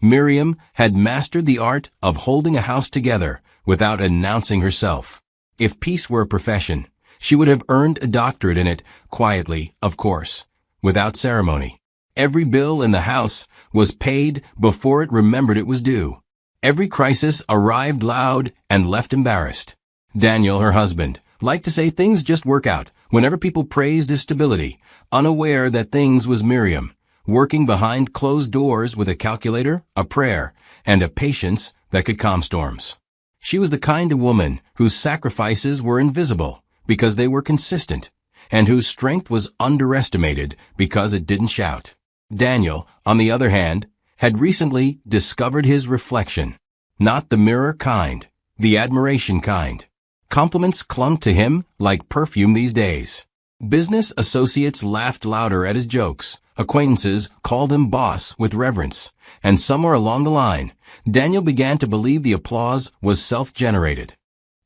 Miriam had mastered the art of holding a house together without announcing herself. If peace were a profession, she would have earned a doctorate in it, quietly, of course, without ceremony. Every bill in the house was paid before it remembered it was due. Every crisis arrived loud and left embarrassed. Daniel, her husband, liked to say things just work out whenever people praised his stability, unaware that things was Miriam, working behind closed doors with a calculator, a prayer, and a patience that could calm storms. She was the kind of woman whose sacrifices were invisible because they were consistent, and whose strength was underestimated because it didn't shout. Daniel, on the other hand, had recently discovered his reflection. Not the mirror kind, the admiration kind. Compliments clung to him like perfume these days. Business associates laughed louder at his jokes. Acquaintances called him boss with reverence. And somewhere along the line, Daniel began to believe the applause was self-generated.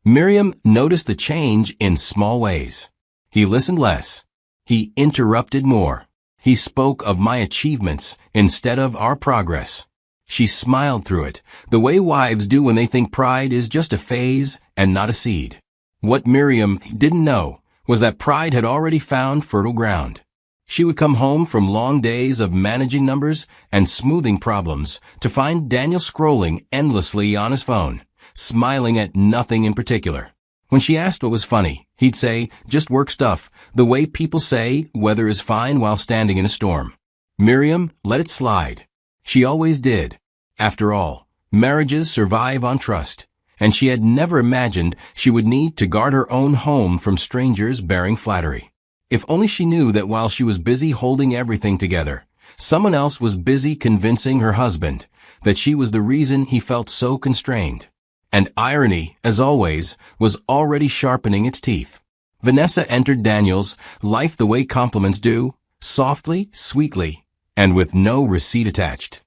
Miriam noticed the change in small ways. He listened less. He interrupted more. He spoke of my achievements instead of our progress. She smiled through it, the way wives do when they think pride is just a phase and not a seed. What Miriam didn't know was that pride had already found fertile ground. She would come home from long days of managing numbers and smoothing problems to find Daniel scrolling endlessly on his phone, smiling at nothing in particular. When she asked what was funny, he'd say, just work stuff, the way people say weather is fine while standing in a storm. Miriam let it slide. She always did. After all, marriages survive on trust, and she had never imagined she would need to guard her own home from strangers bearing flattery. If only she knew that while she was busy holding everything together, someone else was busy convincing her husband that she was the reason he felt so constrained. And irony, as always, was already sharpening its teeth. Vanessa entered Daniel's life the way compliments do, softly, sweetly, and with no receipt attached.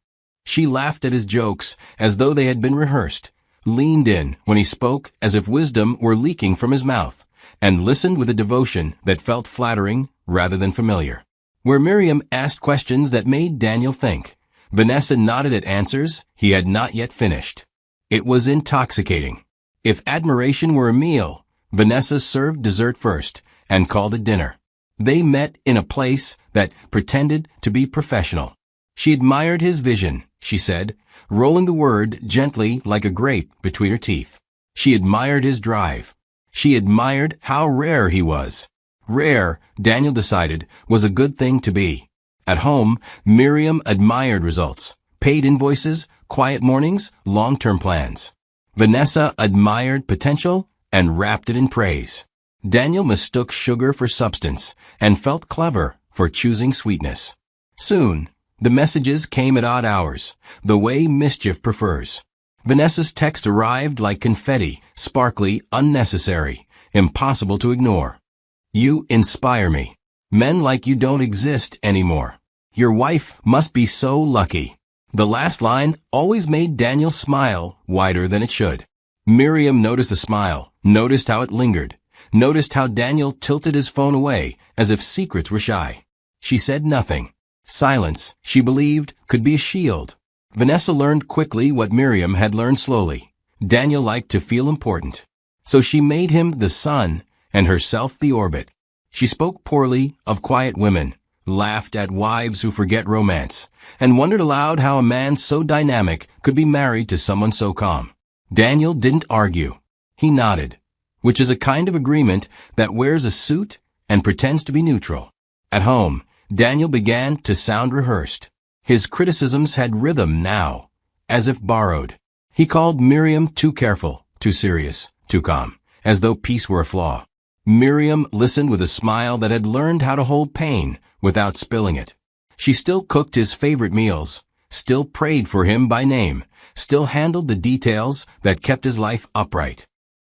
She laughed at his jokes as though they had been rehearsed, leaned in when he spoke as if wisdom were leaking from his mouth, and listened with a devotion that felt flattering rather than familiar. Where Miriam asked questions that made Daniel think, Vanessa nodded at answers he had not yet finished. It was intoxicating. If admiration were a meal, Vanessa served dessert first and called it dinner. They met in a place that pretended to be professional. She admired his vision, she said, rolling the word gently like a grape between her teeth. She admired his drive. She admired how rare he was. Rare, Daniel decided, was a good thing to be. At home, Miriam admired results, paid invoices, quiet mornings, long-term plans. Vanessa admired potential and wrapped it in praise. Daniel mistook sugar for substance and felt clever for choosing sweetness. Soon, the messages came at odd hours, the way mischief prefers. Vanessa's text arrived like confetti, sparkly, unnecessary, impossible to ignore. You inspire me. Men like you don't exist anymore. Your wife must be so lucky. The last line always made Daniel smile wider than it should. Miriam noticed the smile, noticed how it lingered, noticed how Daniel tilted his phone away as if secrets were shy. She said nothing. Silence, she believed, could be a shield. Vanessa learned quickly what Miriam had learned slowly. Daniel liked to feel important. So she made him the sun and herself the orbit. She spoke poorly of quiet women, laughed at wives who forget romance, and wondered aloud how a man so dynamic could be married to someone so calm. Daniel didn't argue. He nodded, which is a kind of agreement that wears a suit and pretends to be neutral. At home, Daniel began to sound rehearsed. His criticisms had rhythm now, as if borrowed. He called Miriam too careful, too serious, too calm, as though peace were a flaw. Miriam listened with a smile that had learned how to hold pain without spilling it. She still cooked his favorite meals, still prayed for him by name, still handled the details that kept his life upright.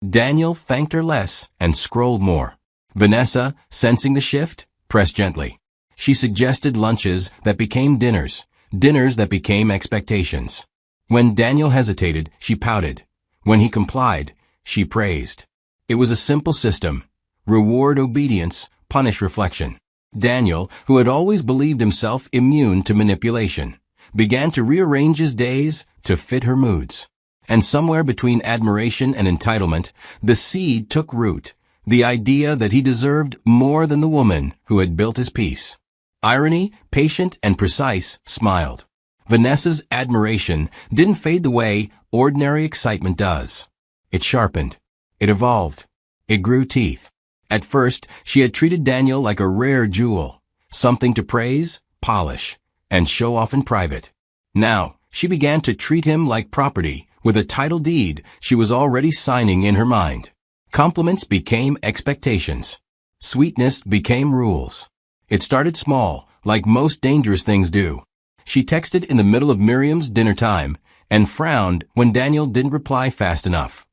Daniel thanked her less and scrolled more. Vanessa, sensing the shift, pressed gently. She suggested lunches that became dinners, dinners that became expectations. When Daniel hesitated, she pouted. When he complied, she praised. It was a simple system. Reward obedience, punish reflection. Daniel, who had always believed himself immune to manipulation, began to rearrange his days to fit her moods. And somewhere between admiration and entitlement, the seed took root, the idea that he deserved more than the woman who had built his peace. Irony, patient and precise, smiled. Vanessa's admiration didn't fade the way ordinary excitement does. It sharpened. It evolved. It grew teeth. At first, she had treated Daniel like a rare jewel, something to praise, polish, and show off in private. Now, she began to treat him like property, with a title deed she was already signing in her mind. Compliments became expectations. Sweetness became rules. It started small, like most dangerous things do. She texted in the middle of Miriam's dinner time and frowned when Daniel didn't reply fast enough.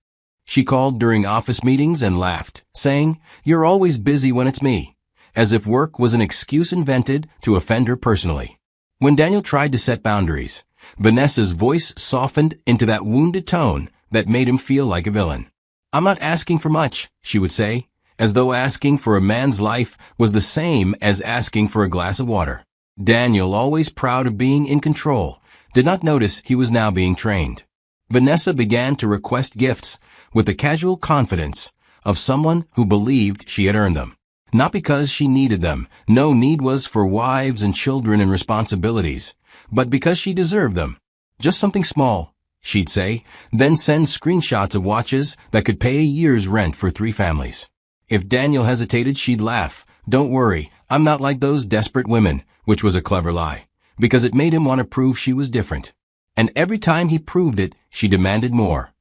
She called during office meetings and laughed, saying, "You're always busy when it's me," as if work was an excuse invented to offend her personally. When Daniel tried to set boundaries, Vanessa's voice softened into that wounded tone that made him feel like a villain. "I'm not asking for much," she would say, as though asking for a man's life was the same as asking for a glass of water. Daniel, always proud of being in control, did not notice he was now being trained. Vanessa began to request gifts with the casual confidence of someone who believed she had earned them. Not because she needed them, no need was for wives and children and responsibilities, but because she deserved them. "Just something small," she'd say, then send screenshots of watches that could pay a year's rent for 3 families. If Daniel hesitated, she'd laugh, "Don't worry, I'm not like those desperate women," which was a clever lie, because it made him want to prove she was different. And every time he proved it, she demanded more.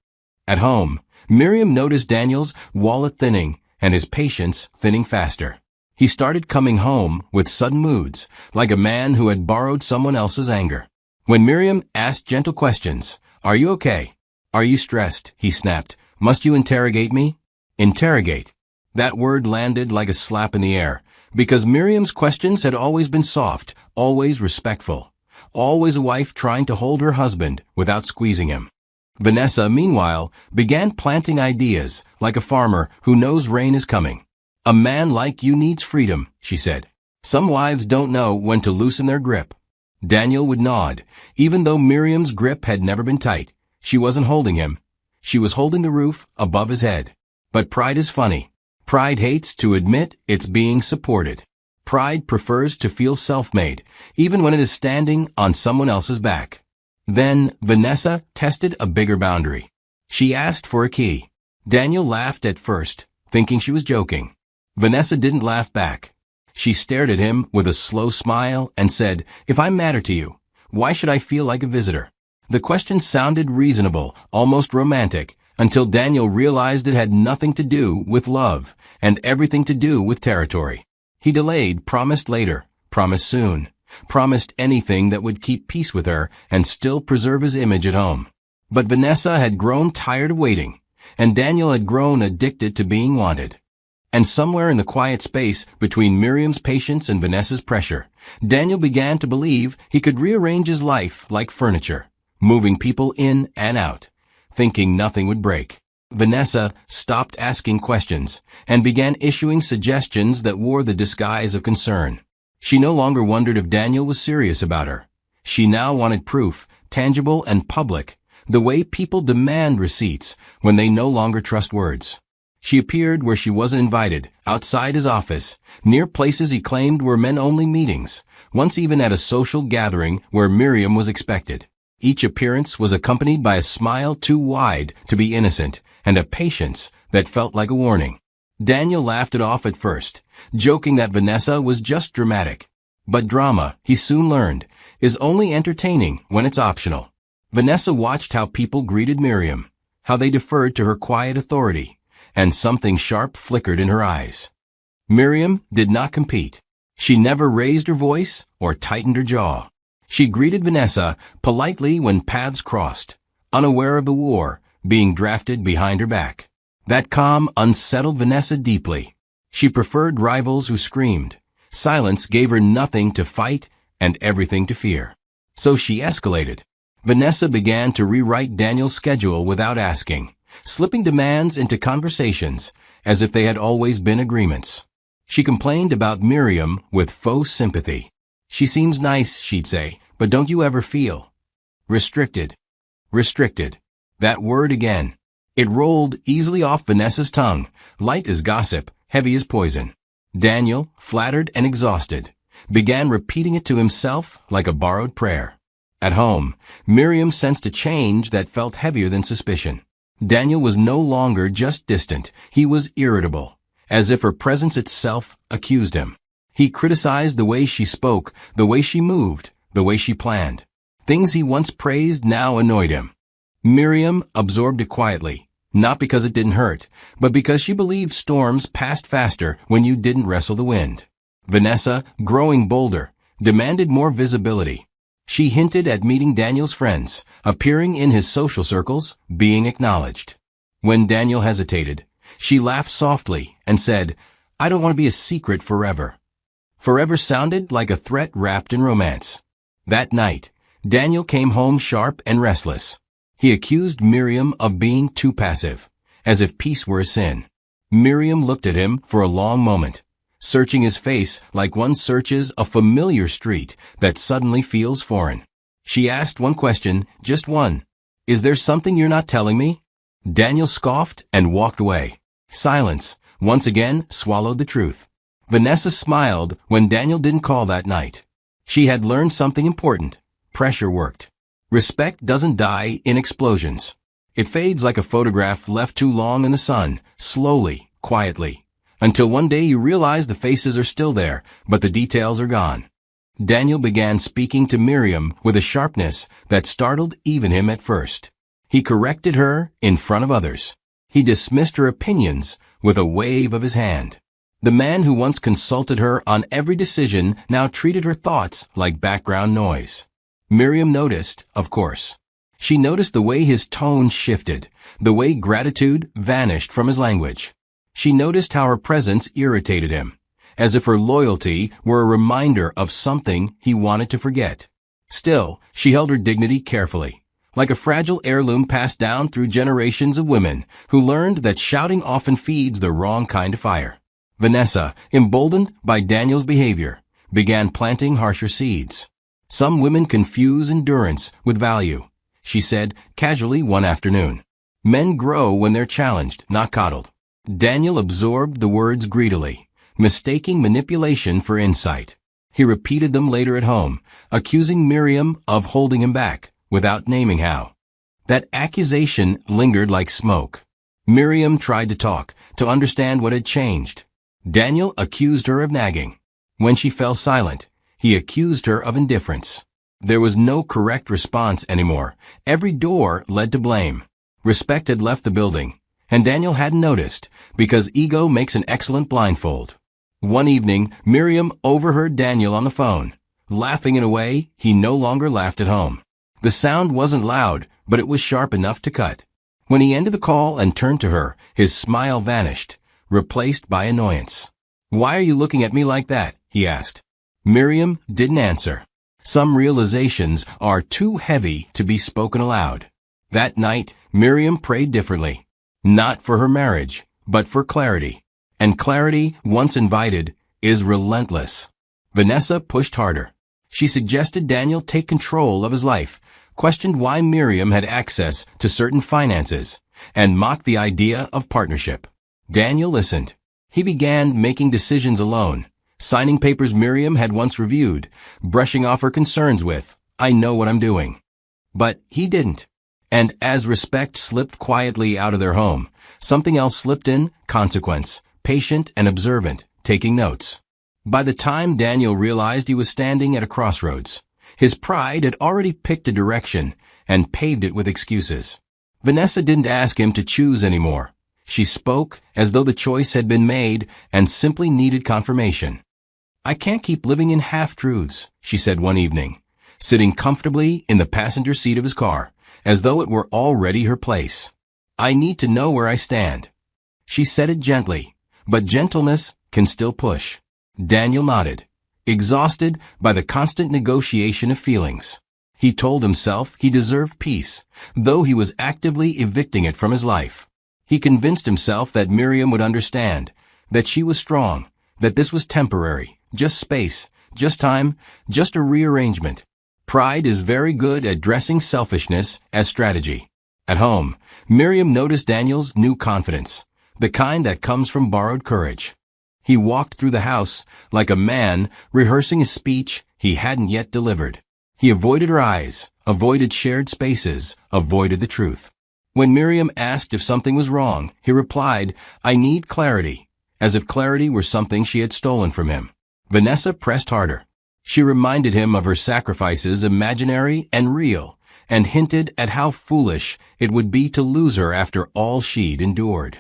At home, Miriam noticed Daniel's wallet thinning and his patience thinning faster. He started coming home with sudden moods, like a man who had borrowed someone else's anger. When Miriam asked gentle questions, "Are you okay? Are you stressed?" he snapped, "Must you interrogate me?" Interrogate. That word landed like a slap in the air, because Miriam's questions had always been soft, always respectful, always a wife trying to hold her husband without squeezing him. Vanessa, meanwhile, began planting ideas like a farmer who knows rain is coming. "A man like you needs freedom," she said. "Some wives don't know when to loosen their grip." Daniel would nod, even though Miriam's grip had never been tight. She wasn't holding him. She was holding the roof above his head. But pride is funny. Pride hates to admit it's being supported. Pride prefers to feel self-made, even when it is standing on someone else's back. Then Vanessa tested a bigger boundary. She asked for a key. Daniel laughed at first, thinking she was joking. Vanessa didn't laugh back. She stared at him with a slow smile and said, "If I matter to you, why should I feel like a visitor?" The question sounded reasonable, almost romantic, until Daniel realized it had nothing to do with love and everything to do with territory. He delayed, promised later, promised soon, promised anything that would keep peace with her and still preserve his image at home. But Vanessa had grown tired of waiting, and Daniel had grown addicted to being wanted. And somewhere in the quiet space between Miriam's patience and Vanessa's pressure, Daniel began to believe he could rearrange his life like furniture, moving people in and out, thinking nothing would break. Vanessa stopped asking questions and began issuing suggestions that wore the disguise of concern. She no longer wondered if Daniel was serious about her. She now wanted proof, tangible and public, the way people demand receipts when they no longer trust words. She appeared where she wasn't invited, outside his office, near places he claimed were men-only meetings, once even at a social gathering where Miriam was expected. Each appearance was accompanied by a smile too wide to be innocent and a patience that felt like a warning. Daniel laughed it off at first, joking that Vanessa was just dramatic. But drama, he soon learned, is only entertaining when it's optional. Vanessa watched how people greeted Miriam, how they deferred to her quiet authority, and something sharp flickered in her eyes. Miriam did not compete. She never raised her voice or tightened her jaw. She greeted Vanessa politely when paths crossed, unaware of the war being drafted behind her back. That calm unsettled Vanessa deeply. She preferred rivals who screamed. Silence gave her nothing to fight and everything to fear. So she escalated. Vanessa began to rewrite Daniel's schedule without asking, slipping demands into conversations as if they had always been agreements. She complained about Miriam with faux sympathy. "She seems nice," she'd say, But don't you ever feel restricted? Restricted. That word again. It rolled easily off Vanessa's tongue, light as gossip, heavy as poison. Daniel, flattered and exhausted, began repeating it to himself like a borrowed prayer. At home, Miriam sensed a change that felt heavier than suspicion. Daniel was no longer just distant, he was irritable, as if her presence itself accused him. He criticized the way she spoke, the way she moved, the way she planned. Things he once praised now annoyed him. Miriam absorbed it quietly, not because it didn't hurt, but because she believed storms passed faster when you didn't wrestle the wind. Vanessa, growing bolder, demanded more visibility. She hinted at meeting Daniel's friends, appearing in his social circles, being acknowledged. When Daniel hesitated, she laughed softly and said, "I don't want to be a secret forever." Forever sounded like a threat wrapped in romance. That night, Daniel came home sharp and restless. He accused Miriam of being too passive, as if peace were a sin. Miriam looked at him for a long moment, searching his face like one searches a familiar street that suddenly feels foreign. She asked one question, just one. "Is there something you're not telling me?" Daniel scoffed and walked away. Silence, once again, swallowed the truth. Vanessa smiled when Daniel didn't call that night. She had learned something important. Pressure worked. Respect doesn't die in explosions. It fades like a photograph left too long in the sun, slowly, quietly, until one day you realize the faces are still there, but the details are gone. Daniel began speaking to Miriam with a sharpness that startled even him at first. He corrected her in front of others. He dismissed her opinions with a wave of his hand. The man who once consulted her on every decision now treated her thoughts like background noise. Miriam noticed, of course. She noticed the way his tone shifted, the way gratitude vanished from his language. She noticed how her presence irritated him, as if her loyalty were a reminder of something he wanted to forget. Still, she held her dignity carefully, like a fragile heirloom passed down through generations of women who learned that shouting often feeds the wrong kind of fire. Vanessa, emboldened by Daniel's behavior, began planting harsher seeds. "Some women confuse endurance with value," she said casually one afternoon. "Men grow when they're challenged, not coddled." Daniel absorbed the words greedily, mistaking manipulation for insight. He repeated them later at home, accusing Miriam of holding him back, without naming how. That accusation lingered like smoke. Miriam tried to talk, to understand what had changed. Daniel accused her of nagging. When she fell silent, he accused her of indifference. There was no correct response anymore. Every door led to blame. Respect had left the building, and Daniel hadn't noticed, because ego makes an excellent blindfold. One evening, Miriam overheard Daniel on the phone, laughing in a way he no longer laughed at home. The sound wasn't loud, but it was sharp enough to cut. When he ended the call and turned to her, his smile vanished, replaced by annoyance. "Why are you looking at me like that?" he asked. Miriam didn't answer. Some realizations are too heavy to be spoken aloud. That night, Miriam prayed differently. Not for her marriage, but for clarity. And clarity, once invited, is relentless. Vanessa pushed harder. She suggested Daniel take control of his life, questioned why Miriam had access to certain finances, and mocked the idea of partnership. Daniel listened. He began making decisions alone, signing papers Miriam had once reviewed, brushing off her concerns with, "I know what I'm doing." But he didn't. And as respect slipped quietly out of their home, something else slipped in, consequence, patient and observant, taking notes. By the time Daniel realized he was standing at a crossroads, his pride had already picked a direction and paved it with excuses. Vanessa didn't ask him to choose anymore. She spoke as though the choice had been made and simply needed confirmation. "I can't keep living in half-truths," she said one evening, sitting comfortably in the passenger seat of his car, as though it were already her place. "I need to know where I stand." She said it gently, but gentleness can still push. Daniel nodded, exhausted by the constant negotiation of feelings. He told himself he deserved peace, though he was actively evicting it from his life. He convinced himself that Miriam would understand, that she was strong, that this was temporary, just space, just time, just a rearrangement. Pride is very good at dressing selfishness as strategy. At home, Miriam noticed Daniel's new confidence, the kind that comes from borrowed courage. He walked through the house like a man rehearsing a speech he hadn't yet delivered. He avoided her eyes, avoided shared spaces, avoided the truth. When Miriam asked if something was wrong, he replied, "I need clarity," as if clarity were something she had stolen from him. Vanessa pressed harder. She reminded him of her sacrifices, imaginary and real, and hinted at how foolish it would be to lose her after all she'd endured.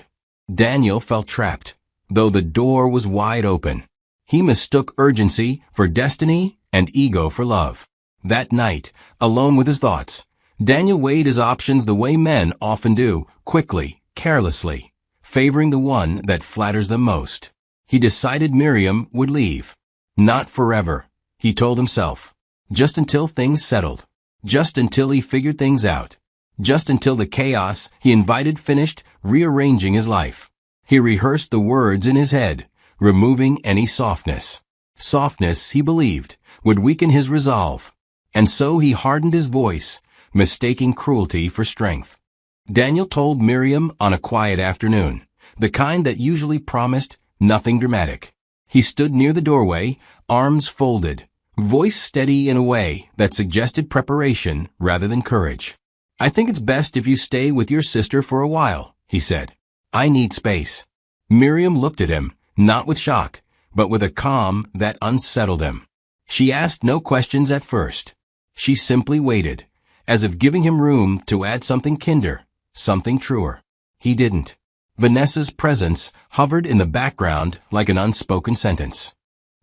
Daniel felt trapped, though the door was wide open. He mistook urgency for destiny and ego for love. That night, alone with his thoughts, Daniel weighed his options the way men often do, quickly, carelessly, favoring the one that flatters them most. He decided Miriam would leave. Not forever, he told himself. Just until things settled. Just until he figured things out. Just until the chaos he invited finished rearranging his life. He rehearsed the words in his head, removing any softness. Softness, he believed, would weaken his resolve. And so he hardened his voice, mistaking cruelty for strength. Daniel told Miriam on a quiet afternoon, the kind that usually promised nothing dramatic. He stood near the doorway, arms folded, voice steady in a way that suggested preparation rather than courage. "I think it's best if you stay with your sister for a while," he said. "I need space." Miriam looked at him, not with shock, but with a calm that unsettled him. She asked no questions at first. She simply waited, as if giving him room to add something kinder, something truer. He didn't. Vanessa's presence hovered in the background like an unspoken sentence.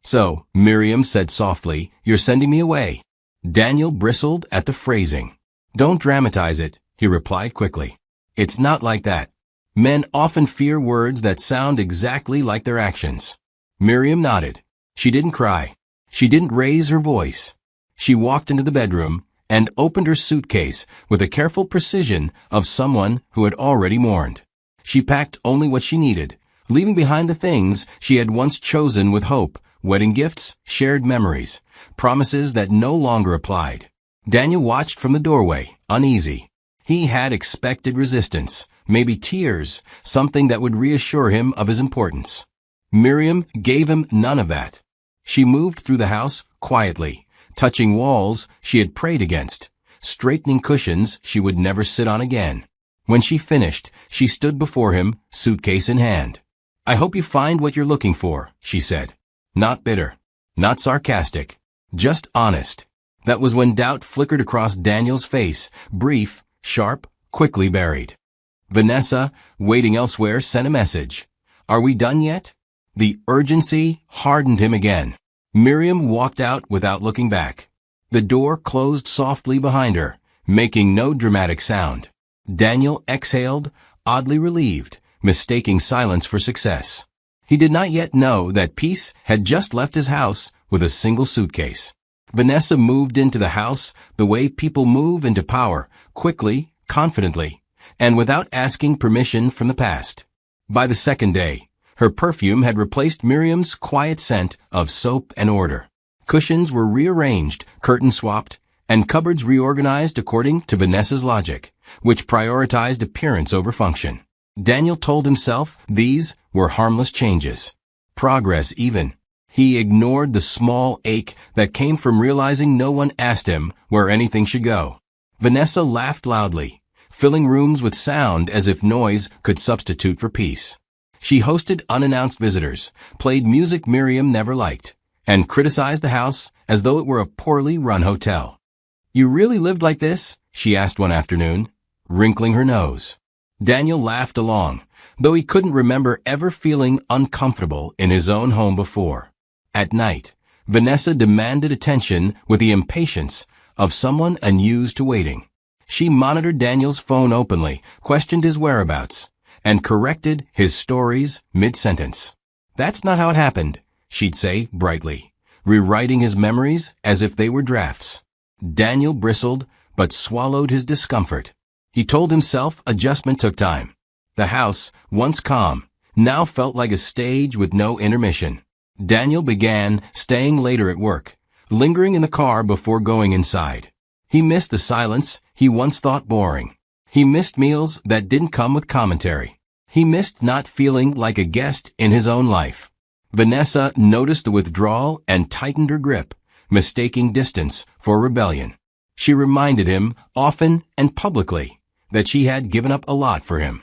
"So," Miriam said softly, "you're sending me away." Daniel bristled at the phrasing. "Don't dramatize it," he replied quickly. "It's not like that. Men often fear words that sound exactly like their actions." Miriam nodded. She didn't cry. She didn't raise her voice. She walked into the bedroom and opened her suitcase with the careful precision of someone who had already mourned. She packed only what she needed, leaving behind the things she had once chosen with hope, wedding gifts, shared memories, promises that no longer applied. Daniel watched from the doorway, uneasy. He had expected resistance, maybe tears, something that would reassure him of his importance. Miriam gave him none of that. She moved through the house quietly, touching walls she had prayed against, straightening cushions she would never sit on again. When she finished, she stood before him, suitcase in hand. "I hope you find what you're looking for," she said. Not bitter, not sarcastic, just honest. That was when doubt flickered across Daniel's face, brief, sharp, quickly buried. Vanessa, waiting elsewhere, sent a message. "Are we done yet?" The urgency hardened him again. Miriam walked out without looking back. The door closed softly behind her, making no dramatic sound. Daniel exhaled, oddly relieved, mistaking silence for success. He did not yet know that peace had just left his house with a single suitcase. Vanessa moved into the house the way people move into power, quickly, confidently, and without asking permission from the past. By the second day, her perfume had replaced Miriam's quiet scent of soap and order. Cushions were rearranged, curtains swapped, and cupboards reorganized according to Vanessa's logic, which prioritized appearance over function. Daniel told himself these were harmless changes. Progress even. He ignored the small ache that came from realizing no one asked him where anything should go. Vanessa laughed loudly, filling rooms with sound as if noise could substitute for peace. She hosted unannounced visitors, played music Miriam never liked, and criticized the house as though it were a poorly run hotel. "You really lived like this?" she asked one afternoon, wrinkling her nose. Daniel laughed along, though he couldn't remember ever feeling uncomfortable in his own home before. At night, Vanessa demanded attention with the impatience of someone unused to waiting. She monitored Daniel's phone openly, questioned his whereabouts, and corrected his stories mid-sentence. "That's not how it happened," she'd say brightly, rewriting his memories as if they were drafts. Daniel bristled, but swallowed his discomfort. He told himself adjustment took time. The house, once calm, now felt like a stage with no intermission. Daniel began staying later at work, lingering in the car before going inside. He missed the silence he once thought boring. He missed meals that didn't come with commentary. He missed not feeling like a guest in his own life. Vanessa noticed the withdrawal and tightened her grip, mistaking distance for rebellion. She reminded him, often and publicly, that she had given up a lot for him.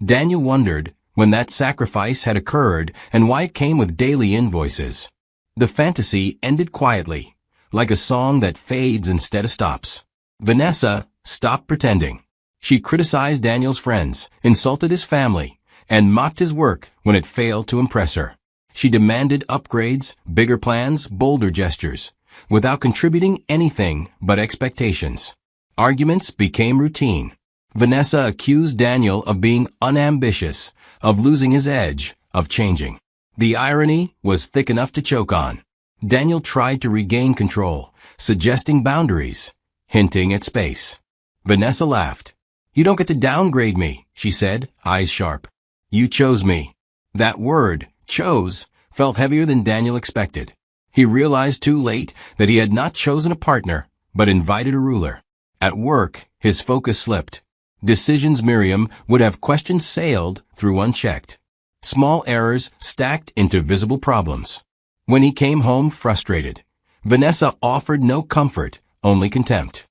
Daniel wondered when that sacrifice had occurred and why it came with daily invoices. The fantasy ended quietly, like a song that fades instead of stops. Vanessa stopped pretending. She criticized Daniel's friends, insulted his family, and mocked his work when it failed to impress her. She demanded upgrades, bigger plans, bolder gestures, without contributing anything but expectations. Arguments became routine. Vanessa accused Daniel of being unambitious, of losing his edge, of changing. The irony was thick enough to choke on. Daniel tried to regain control, suggesting boundaries, hinting at space. Vanessa laughed. "You don't get to downgrade me," she said, eyes sharp. "You chose me." That word, chose, felt heavier than Daniel expected. He realized too late that he had not chosen a partner, but invited a ruler. At work, his focus slipped. Decisions Miriam would have questioned sailed through unchecked. Small errors stacked into visible problems. When he came home frustrated, Vanessa offered no comfort, only contempt.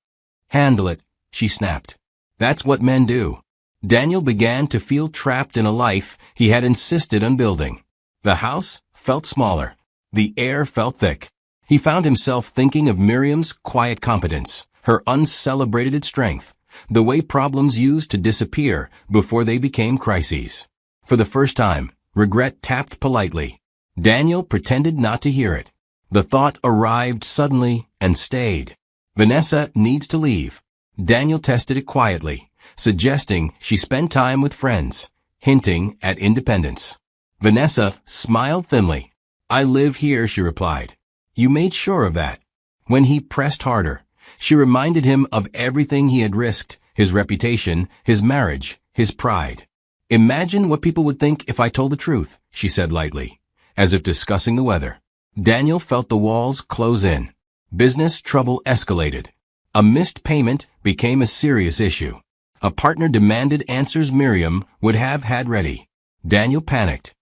"Handle it," she snapped. "That's what men do." Daniel began to feel trapped in a life he had insisted on building. The house felt smaller. The air felt thick. He found himself thinking of Miriam's quiet competence, her uncelebrated strength, the way problems used to disappear before they became crises. For the first time, regret tapped politely. Daniel pretended not to hear it. The thought arrived suddenly and stayed. Vanessa needs to leave. Daniel tested it quietly, suggesting she spend time with friends, hinting at independence. Vanessa smiled thinly. "I live here," she replied. "You made sure of that." When he pressed harder, she reminded him of everything he had risked, his reputation, his marriage, his pride. "Imagine what people would think if I told the truth," she said lightly, as if discussing the weather. Daniel felt the walls close in. Business trouble escalated. A missed payment became a serious issue. A partner demanded answers Miriam would have had ready. Daniel panicked.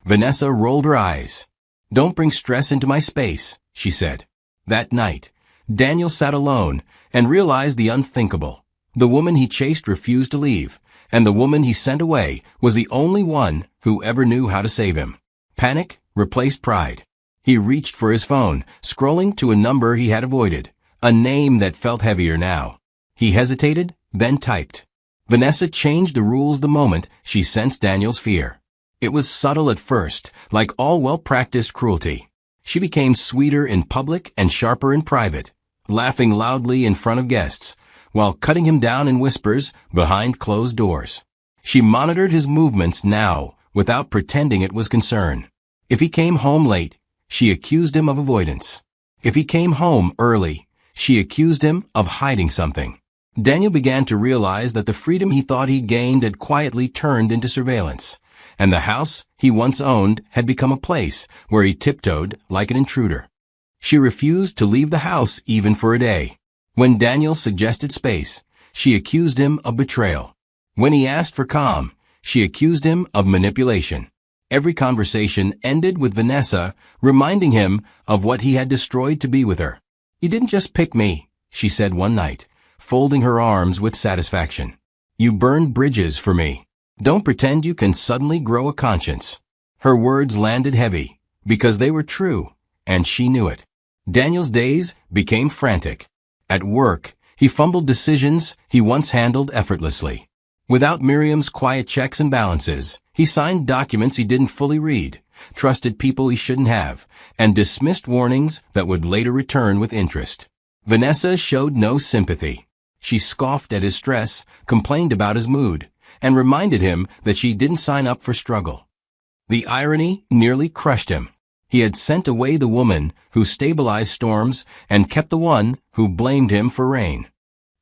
Vanessa rolled her eyes. "Don't bring stress into my space," she said. That night, Daniel sat alone and realized the unthinkable. The woman he chased refused to leave, and the woman he sent away was the only one who ever knew how to save him. Panic replaced pride. He reached for his phone, scrolling to a number he had avoided, a name that felt heavier now. He hesitated, then typed. Vanessa changed the rules the moment she sensed Daniel's fear. It was subtle at first, like all well-practiced cruelty. She became sweeter in public and sharper in private, laughing loudly in front of guests, while cutting him down in whispers behind closed doors. She monitored his movements now, without pretending it was concern. If he came home late, she accused him of avoidance. If he came home early, she accused him of hiding something. Daniel began to realize that the freedom he thought he'd gained had quietly turned into surveillance, and the house he once owned had become a place where he tiptoed like an intruder. She refused to leave the house even for a day. When Daniel suggested space, she accused him of betrayal. When he asked for calm, she accused him of manipulation. Every conversation ended with Vanessa reminding him of what he had destroyed to be with her. "You didn't just pick me," she said one night, folding her arms with satisfaction. "You burned bridges for me. Don't pretend you can suddenly grow a conscience." Her words landed heavy, because they were true, and she knew it. Daniel's days became frantic. At work, he fumbled decisions he once handled effortlessly. Without Miriam's quiet checks and balances, he signed documents he didn't fully read, trusted people he shouldn't have, and dismissed warnings that would later return with interest. Vanessa showed no sympathy. She scoffed at his stress, complained about his mood, and reminded him that she didn't sign up for struggle. The irony nearly crushed him. He had sent away the woman who stabilized storms and kept the one who blamed him for rain.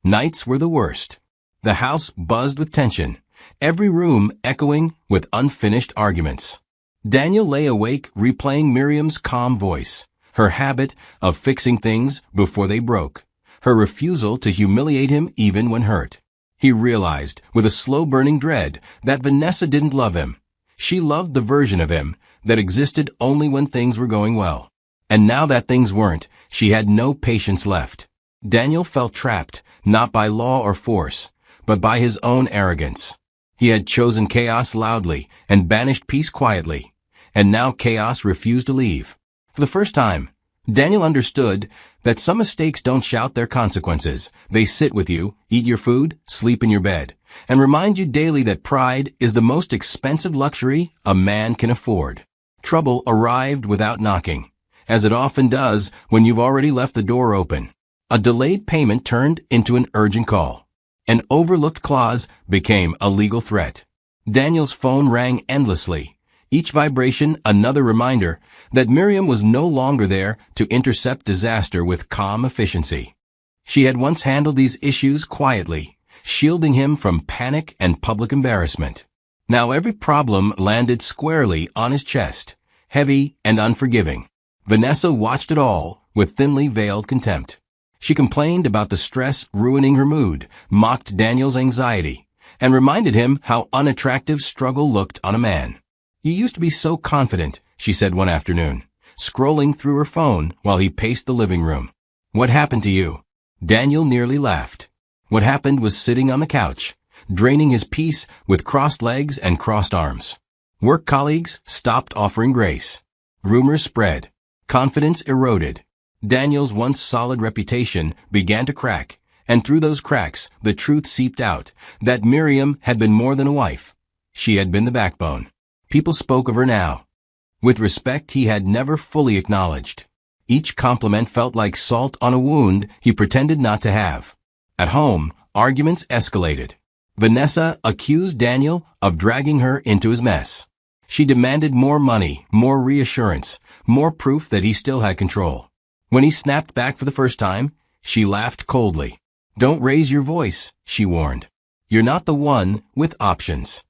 Nights were the worst. The house buzzed with tension, every room echoing with unfinished arguments. Daniel lay awake replaying Miriam's calm voice, her habit of fixing things before they broke, her refusal to humiliate him even when hurt. He realized, with a slow-burning dread, that Vanessa didn't love him. She loved the version of him that existed only when things were going well. And now that things weren't, she had no patience left. Daniel felt trapped, not by law or force, but by his own arrogance. He had chosen chaos loudly and banished peace quietly, and now chaos refused to leave. For the first time, Daniel understood that some mistakes don't shout their consequences. They sit with you, eat your food, sleep in your bed, and remind you daily that pride is the most expensive luxury a man can afford. Trouble arrived without knocking, as it often does when you've already left the door open. A delayed payment turned into an urgent call. An overlooked clause became a legal threat. Daniel's phone rang endlessly, each vibration another reminder that Miriam was no longer there to intercept disaster with calm efficiency. She had once handled these issues quietly, shielding him from panic and public embarrassment. Now every problem landed squarely on his chest, heavy and unforgiving. Vanessa watched it all with thinly veiled contempt. She complained about the stress ruining her mood, mocked Daniel's anxiety, and reminded him how unattractive struggle looked on a man. "You used to be so confident," she said one afternoon, scrolling through her phone while he paced the living room. "What happened to you?" Daniel nearly laughed. What happened was sitting on the couch, draining his peace with crossed legs and crossed arms. Work colleagues stopped offering grace. Rumors spread. Confidence eroded. Daniel's once solid reputation began to crack, and through those cracks the truth seeped out that Miriam had been more than a wife. She had been the backbone. People spoke of her now with respect he had never fully acknowledged. Each compliment felt like salt on a wound he pretended not to have. At home, arguments escalated. Vanessa accused Daniel of dragging her into his mess. She demanded more money, more reassurance, more proof that he still had control. When he snapped back for the first time, she laughed coldly. "Don't raise your voice," she warned. "You're not the one with options."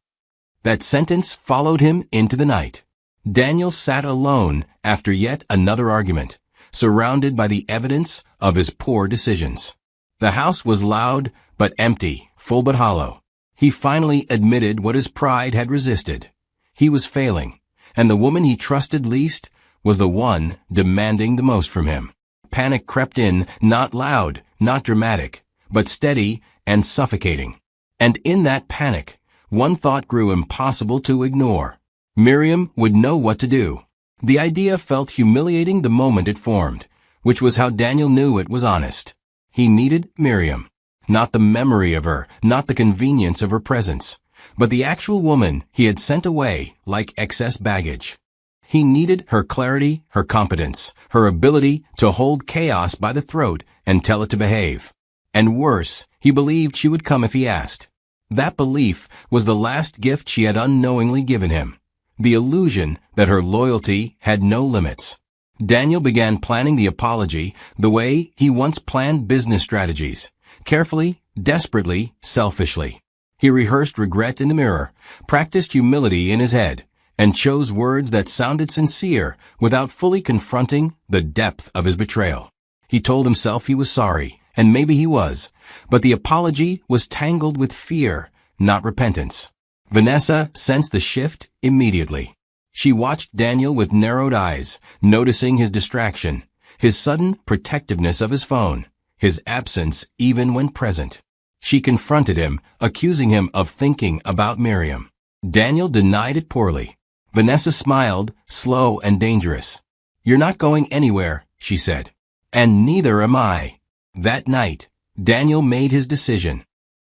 That sentence followed him into the night. Daniel sat alone after yet another argument, surrounded by the evidence of his poor decisions. The house was loud but empty, full but hollow. He finally admitted what his pride had resisted. He was failing, and the woman he trusted least was the one demanding the most from him. Panic crept in, not loud, not dramatic, but steady and suffocating. And in that panic, one thought grew impossible to ignore. Miriam would know what to do. The idea felt humiliating the moment it formed, which was how Daniel knew it was honest. He needed Miriam. Not the memory of her, not the convenience of her presence, but the actual woman he had sent away like excess baggage. He needed her clarity, her competence, her ability to hold chaos by the throat and tell it to behave. And worse, he believed she would come if he asked. That belief was the last gift she had unknowingly given him, the illusion that her loyalty had no limits. Daniel began planning the apology the way he once planned business strategies, carefully, desperately, selfishly. He rehearsed regret in the mirror, practiced humility in his head, and chose words that sounded sincere without fully confronting the depth of his betrayal. He told himself he was sorry, and maybe he was, but the apology was tangled with fear, not repentance. Vanessa sensed the shift immediately. She watched Daniel with narrowed eyes, noticing his distraction, his sudden protectiveness of his phone, his absence even when present. She confronted him, accusing him of thinking about Miriam. Daniel denied it poorly. Vanessa smiled, slow and dangerous. "You're not going anywhere," she said. "And neither am I." That night, Daniel made his decision.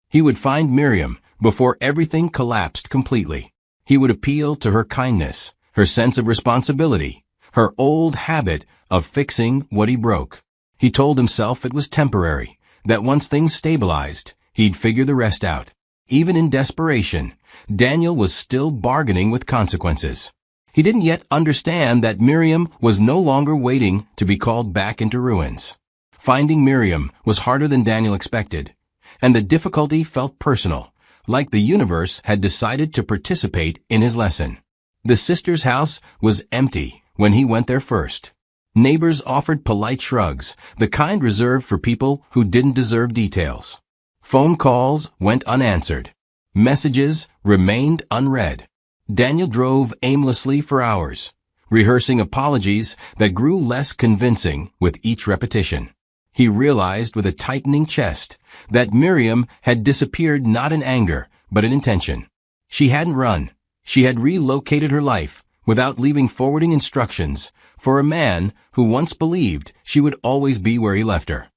He would find Miriam before everything collapsed completely. He would appeal to her kindness, her sense of responsibility, her old habit of fixing what he broke. He told himself it was temporary, that once things stabilized, he'd figure the rest out. Even in desperation, Daniel was still bargaining with consequences. He didn't yet understand that Miriam was no longer waiting to be called back into ruins. Finding Miriam was harder than Daniel expected, and the difficulty felt personal, like the universe had decided to participate in his lesson. The sister's house was empty when he went there first. Neighbors offered polite shrugs, the kind reserved for people who didn't deserve details. Phone calls went unanswered. Messages remained unread. Daniel drove aimlessly for hours, rehearsing apologies that grew less convincing with each repetition. He realized with a tightening chest that Miriam had disappeared not in anger, but in intention. She hadn't run. She had relocated her life without leaving forwarding instructions for a man who once believed she would always be where he left her.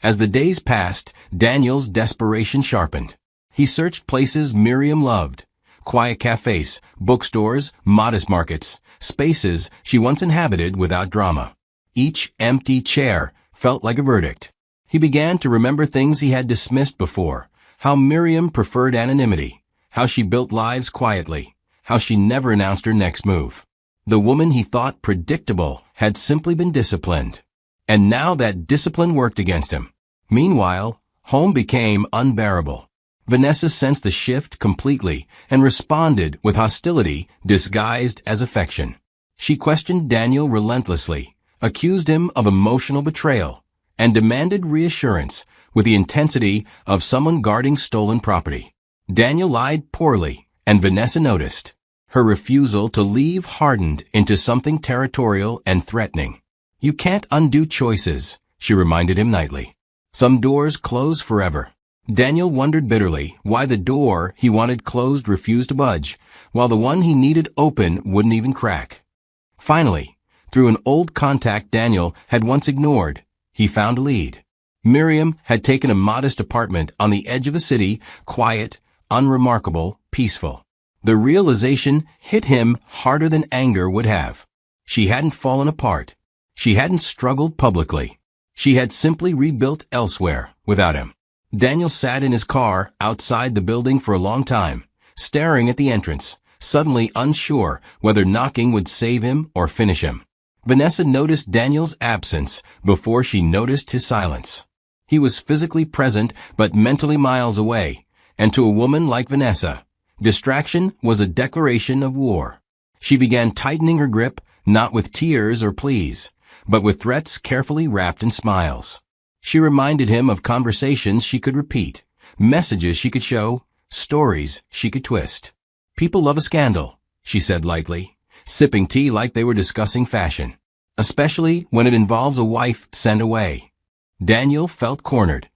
As the days passed, Daniel's desperation sharpened. He searched places Miriam loved: quiet cafes, bookstores, modest markets, spaces she once inhabited without drama. Each empty chair felt like a verdict. He began to remember things he had dismissed before: how Miriam preferred anonymity, how she built lives quietly, how she never announced her next move. The woman he thought predictable had simply been disciplined. And now that discipline worked against him. Meanwhile, home became unbearable. Vanessa sensed the shift completely and responded with hostility disguised as affection. She questioned Daniel relentlessly, accused him of emotional betrayal, and demanded reassurance with the intensity of someone guarding stolen property. Daniel lied poorly, and Vanessa noticed. Her refusal to leave hardened into something territorial and threatening. "You can't undo choices," she reminded him nightly. "Some doors close forever." Daniel wondered bitterly why the door he wanted closed refused to budge, while the one he needed open wouldn't even crack. Finally, through an old contact Daniel had once ignored, he found a lead. Miriam had taken a modest apartment on the edge of the city, quiet, unremarkable, peaceful. The realization hit him harder than anger would have. She hadn't fallen apart. She hadn't struggled publicly. She had simply rebuilt elsewhere, without him. Daniel sat in his car outside the building for a long time, staring at the entrance, suddenly unsure whether knocking would save him or finish him. Vanessa noticed Daniel's absence before she noticed his silence. He was physically present but mentally miles away, and to a woman like Vanessa, distraction was a declaration of war. She began tightening her grip, not with tears or pleas, but with threats carefully wrapped in smiles. She reminded him of conversations she could repeat, messages she could show, stories she could twist. "People love a scandal," she said lightly, sipping tea like they were discussing fashion, "especially when it involves a wife sent away." Daniel felt cornered.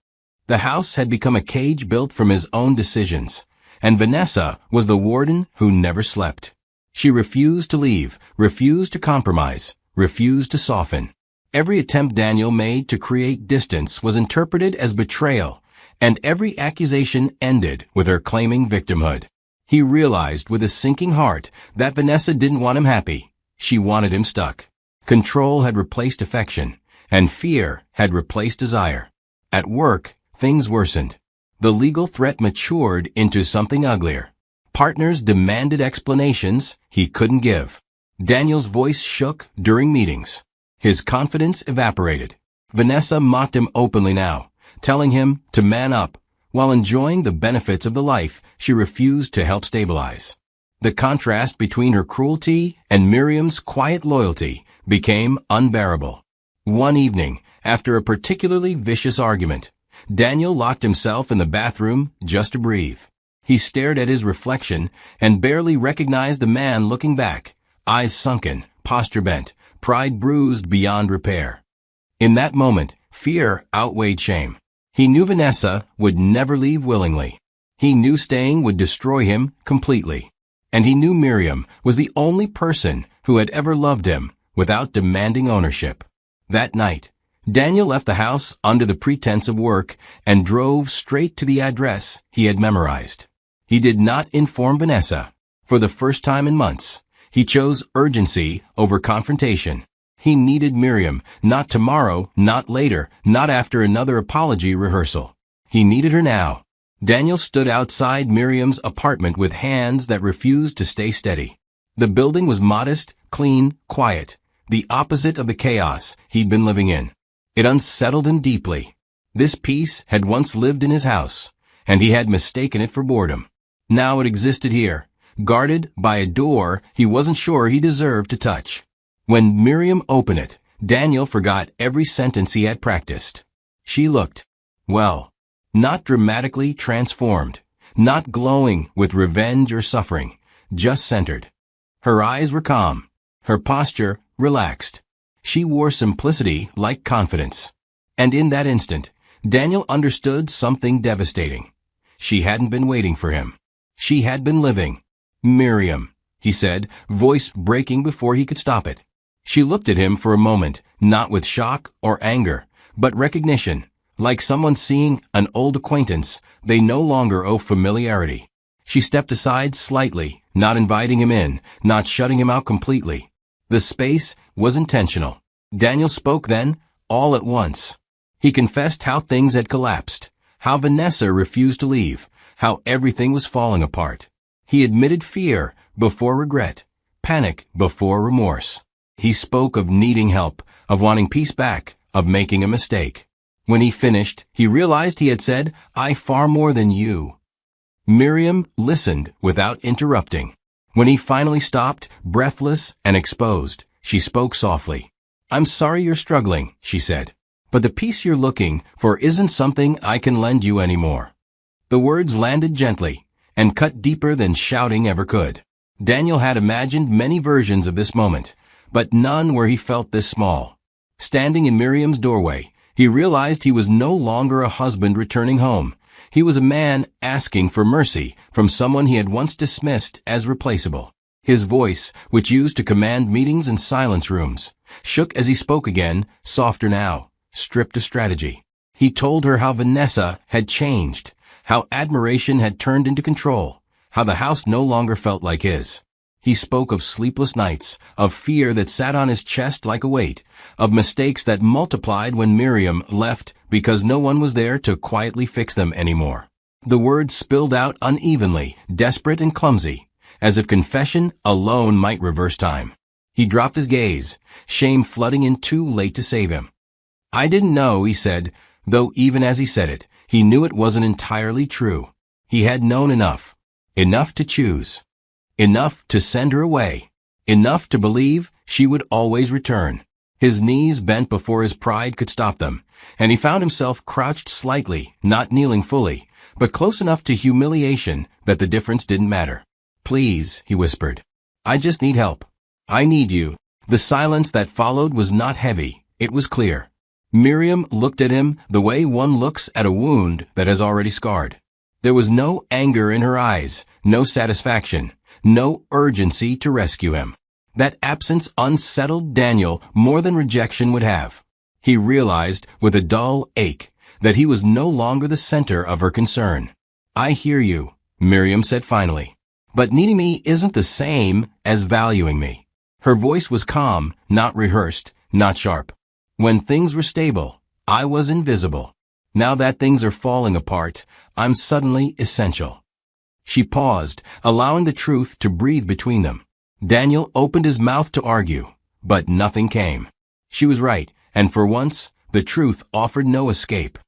The house had become a cage built from his own decisions, and Vanessa was the warden who never slept. She refused to leave, refused to compromise, refused to soften. Every attempt Daniel made to create distance was interpreted as betrayal, and every accusation ended with her claiming victimhood. He realized with a sinking heart that Vanessa didn't want him happy. She wanted him stuck. Control had replaced affection, and fear had replaced desire. At work, things worsened. The legal threat matured into something uglier. Partners demanded explanations he couldn't give. Daniel's voice shook during meetings. His confidence evaporated. Vanessa mocked him openly now, telling him to man up, while enjoying the benefits of the life she refused to help stabilize. The contrast between her cruelty and Miriam's quiet loyalty became unbearable. One evening, after a particularly vicious argument, Daniel locked himself in the bathroom just to breathe. He stared at his reflection and barely recognized the man looking back, eyes sunken, posture bent, pride bruised beyond repair. In that moment, fear outweighed shame. He knew Vanessa would never leave willingly. He knew staying would destroy him completely. And he knew Miriam was the only person who had ever loved him without demanding ownership. That night, Daniel left the house under the pretense of work and drove straight to the address he had memorized. He did not inform Vanessa. For the first time in months, he chose urgency over confrontation. He needed Miriam, not tomorrow, not later, not after another apology rehearsal. He needed her now. Daniel stood outside Miriam's apartment with hands that refused to stay steady. The building was modest, clean, quiet, the opposite of the chaos he'd been living in. It unsettled him deeply. This peace had once lived in his house, and he had mistaken it for boredom. Now it existed here, guarded by a door he wasn't sure he deserved to touch. When Miriam opened it, Daniel forgot every sentence he had practiced. She looked, well, not dramatically transformed, not glowing with revenge or suffering, just centered. Her eyes were calm, her posture relaxed. She wore simplicity like confidence. And in that instant, Daniel understood something devastating. She hadn't been waiting for him. She had been living. Miriam, he said, voice breaking before he could stop it. She looked at him for a moment, not with shock or anger, but recognition, like someone seeing an old acquaintance they no longer owe familiarity. She stepped aside slightly, not inviting him in, not shutting him out completely. The space was intentional. Daniel spoke then, all at once. He confessed how things had collapsed, how Vanessa refused to leave, how everything was falling apart. He admitted fear before regret, panic before remorse. He spoke of needing help, of wanting peace back, of making a mistake. When he finished, he realized he had said, "I far more than you." Miriam listened without interrupting. When he finally stopped, breathless and exposed, she spoke softly. "I'm sorry you're struggling," she said. "But the peace you're looking for isn't something I can lend you anymore." The words landed gently and cut deeper than shouting ever could. Daniel had imagined many versions of this moment, but none where he felt this small. Standing in Miriam's doorway, he realized he was no longer a husband returning home. He was a man asking for mercy from someone he had once dismissed as replaceable. His voice, which used to command meetings in silence rooms, shook as he spoke again, softer now, stripped of strategy. He told her how Vanessa had changed, how admiration had turned into control, how the house no longer felt like his. He spoke of sleepless nights, of fear that sat on his chest like a weight, of mistakes that multiplied when Miriam left because no one was there to quietly fix them anymore. The words spilled out unevenly, desperate and clumsy, as if confession alone might reverse time. He dropped his gaze, shame flooding in too late to save him. "I didn't know," he said, though even as he said it, he knew it wasn't entirely true. He had known enough. Enough to choose. Enough to send her away. Enough to believe she would always return. His knees bent before his pride could stop them, and he found himself crouched slightly, not kneeling fully, but close enough to humiliation that the difference didn't matter. "Please," he whispered. "I just need help. I need you." The silence that followed was not heavy, it was clear. Miriam looked at him the way one looks at a wound that has already scarred. There was no anger in her eyes, no satisfaction, no urgency to rescue him. That absence unsettled Daniel more than rejection would have. He realized, with a dull ache, that he was no longer the center of her concern. "I hear you," Miriam said finally. "But needing me isn't the same as valuing me." Her voice was calm, not rehearsed, not sharp. "When things were stable, I was invisible. Now that things are falling apart, I'm suddenly essential." She paused, allowing the truth to breathe between them. Daniel opened his mouth to argue, but nothing came. She was right, and for once, the truth offered no escape.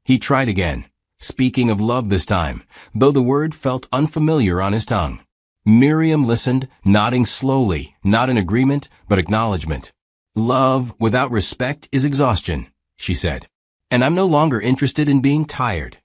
He tried again, speaking of love this time, though the word felt unfamiliar on his tongue. Miriam listened, nodding slowly, not in agreement, but acknowledgement. "Love without respect is exhaustion," she said. "And I'm no longer interested in being tired."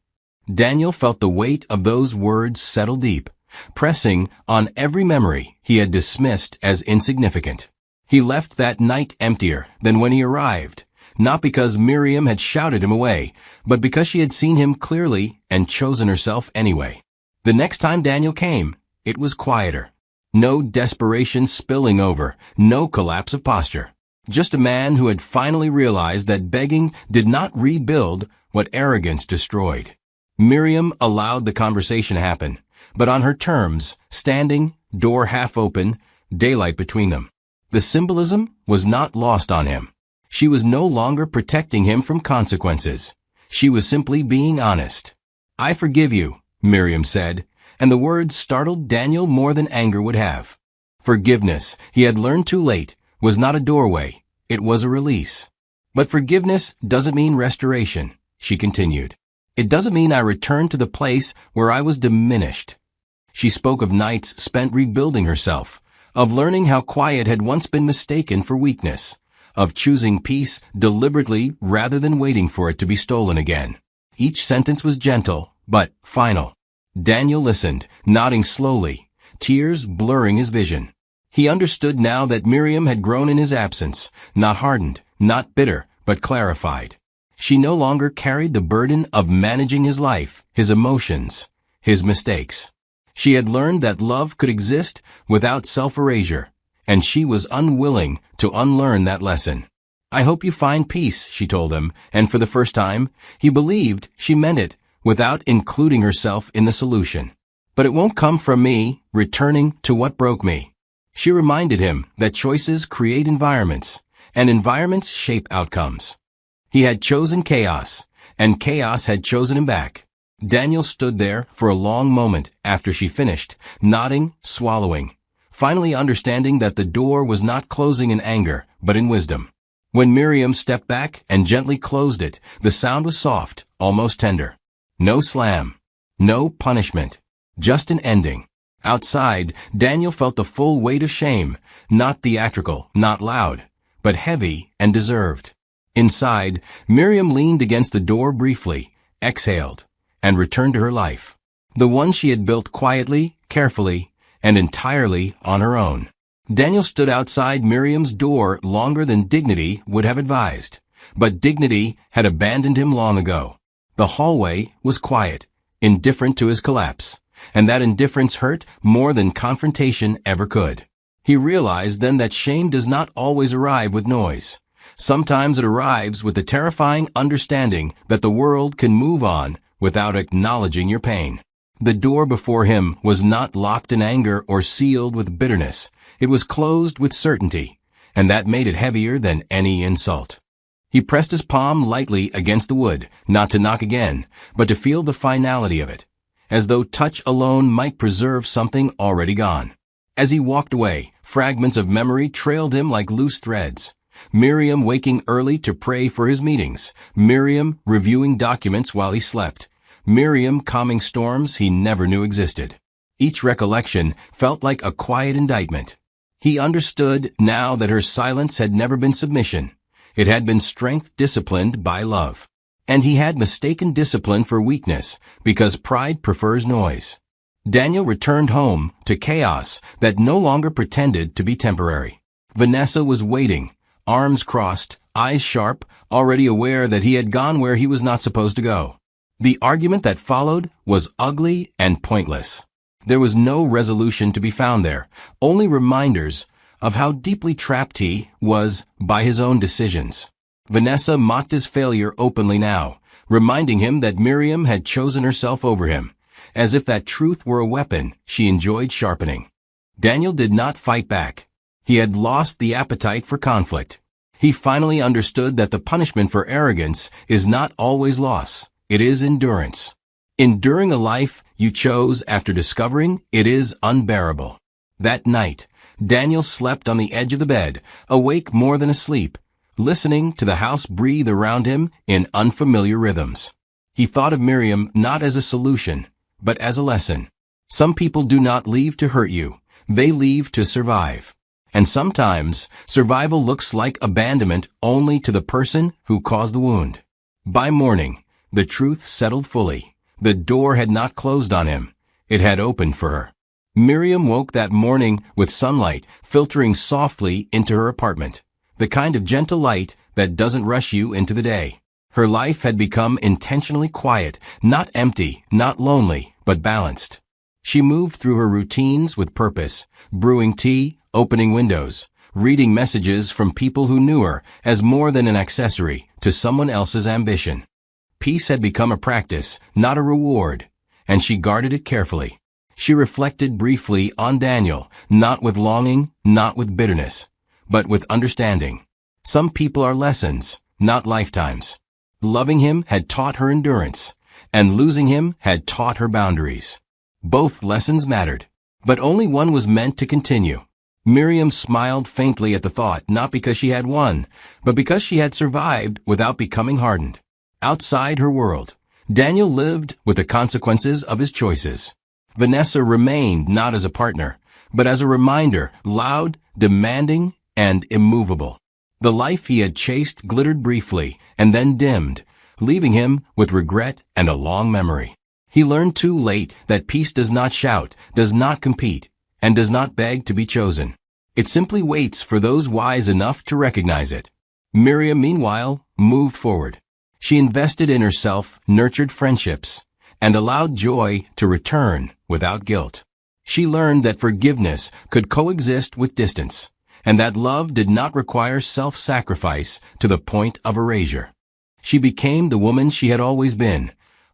Daniel felt the weight of those words settle deep, pressing on every memory he had dismissed as insignificant. He left that night emptier than when he arrived, not because Miriam had shouted him away, but because she had seen him clearly and chosen herself anyway. The next time Daniel came, it was quieter. No desperation spilling over, no collapse of posture. Just a man who had finally realized that begging did not rebuild what arrogance destroyed. Miriam allowed the conversation to happen, but on her terms, standing, door half open, daylight between them. The symbolism was not lost on him. She was no longer protecting him from consequences. She was simply being honest. "I forgive you," Miriam said, and the words startled Daniel more than anger would have. Forgiveness, he had learned too late, was not a doorway, it was a release. "But forgiveness doesn't mean restoration," she continued. "It doesn't mean I return to the place where I was diminished." She spoke of nights spent rebuilding herself, of learning how quiet had once been mistaken for weakness, of choosing peace deliberately rather than waiting for it to be stolen again. Each sentence was gentle, but final. Daniel listened, nodding slowly, tears blurring his vision. He understood now that Miriam had grown in his absence, not hardened, not bitter, but clarified. She no longer carried the burden of managing his life, his emotions, his mistakes. She had learned that love could exist without self-erasure, and she was unwilling to unlearn that lesson. "I hope you find peace," she told him, and for the first time, he believed she meant it, without including herself in the solution. "But it won't come from me returning to what broke me." She reminded him that choices create environments, and environments shape outcomes. He had chosen chaos, and chaos had chosen him back. Daniel stood there for a long moment after she finished, nodding, swallowing, finally understanding that the door was not closing in anger, but in wisdom. When Miriam stepped back and gently closed it, the sound was soft, almost tender. No slam, no punishment, just an ending. Outside, Daniel felt the full weight of shame, not theatrical, not loud, but heavy and deserved. Inside, Miriam leaned against the door briefly, exhaled, and returned to her life. The one she had built quietly, carefully, and entirely on her own. Daniel stood outside Miriam's door longer than dignity would have advised, but dignity had abandoned him long ago. The hallway was quiet, indifferent to his collapse, and that indifference hurt more than confrontation ever could. He realized then that shame does not always arrive with noise. Sometimes it arrives with the terrifying understanding that the world can move on without acknowledging your pain. The door before him was not locked in anger or sealed with bitterness. It was closed with certainty, and that made it heavier than any insult. He pressed his palm lightly against the wood, not to knock again, but to feel the finality of it, as though touch alone might preserve something already gone. As he walked away, fragments of memory trailed him like loose threads. Miriam waking early to pray for his meetings, Miriam reviewing documents while he slept, Miriam calming storms he never knew existed. Each recollection felt like a quiet indictment. He understood now that her silence had never been submission. It had been strength disciplined by love. And he had mistaken discipline for weakness, because pride prefers noise. Daniel returned home to chaos that no longer pretended to be temporary. Vanessa was waiting, arms crossed, eyes sharp, already aware that he had gone where he was not supposed to go. The argument that followed was ugly and pointless. There was no resolution to be found there, only reminders of how deeply trapped he was by his own decisions. Vanessa mocked his failure openly now, reminding him that Miriam had chosen herself over him, as if that truth were a weapon she enjoyed sharpening. Daniel did not fight back. He had lost the appetite for conflict. He finally understood that the punishment for arrogance is not always loss. It is endurance. Enduring a life you chose after discovering it is unbearable. That night, Daniel slept on the edge of the bed, awake more than asleep, listening to the house breathe around him in unfamiliar rhythms. He thought of Miriam not as a solution, but as a lesson. Some people do not leave to hurt you. They leave to survive. And sometimes, survival looks like abandonment only to the person who caused the wound. By morning, the truth settled fully. The door had not closed on him. It had opened for her. Miriam woke that morning with sunlight filtering softly into her apartment, the kind of gentle light that doesn't rush you into the day. Her life had become intentionally quiet, not empty, not lonely, but balanced. She moved through her routines with purpose, brewing tea, opening windows, reading messages from people who knew her as more than an accessory to someone else's ambition. Peace had become a practice, not a reward, and she guarded it carefully. She reflected briefly on Daniel, not with longing, not with bitterness, but with understanding. Some people are lessons, not lifetimes. Loving him had taught her endurance, and losing him had taught her boundaries. Both lessons mattered, but only one was meant to continue. Miriam smiled faintly at the thought, not because she had won, but because she had survived without becoming hardened. Outside her world, Daniel lived with the consequences of his choices. Vanessa remained not as a partner, but as a reminder, loud, demanding, and immovable. The life he had chased glittered briefly and then dimmed, leaving him with regret and a long memory. He learned too late that peace does not shout, does not compete, and does not beg to be chosen. It simply waits for those wise enough to recognize it. Miriam, meanwhile, moved forward. She invested in herself, nurtured friendships, and allowed joy to return without guilt. She learned that forgiveness could coexist with distance, and that love did not require self-sacrifice to the point of erasure. She became the woman she had always been,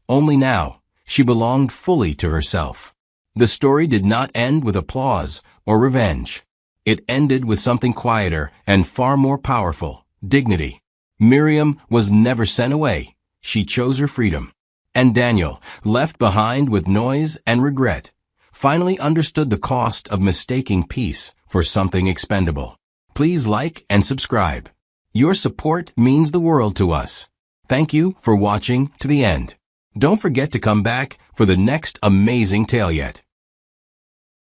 only now she belonged fully to herself. The story did not end with applause or revenge. It ended with something quieter and far more powerful: dignity. Miriam was never sent away. She chose her freedom. And Daniel, left behind with noise and regret, finally understood the cost of mistaking peace for something expendable. Please like and subscribe. Your support means the world to us. Thank you for watching to the end. Don't forget to come back for the next amazing tale yet.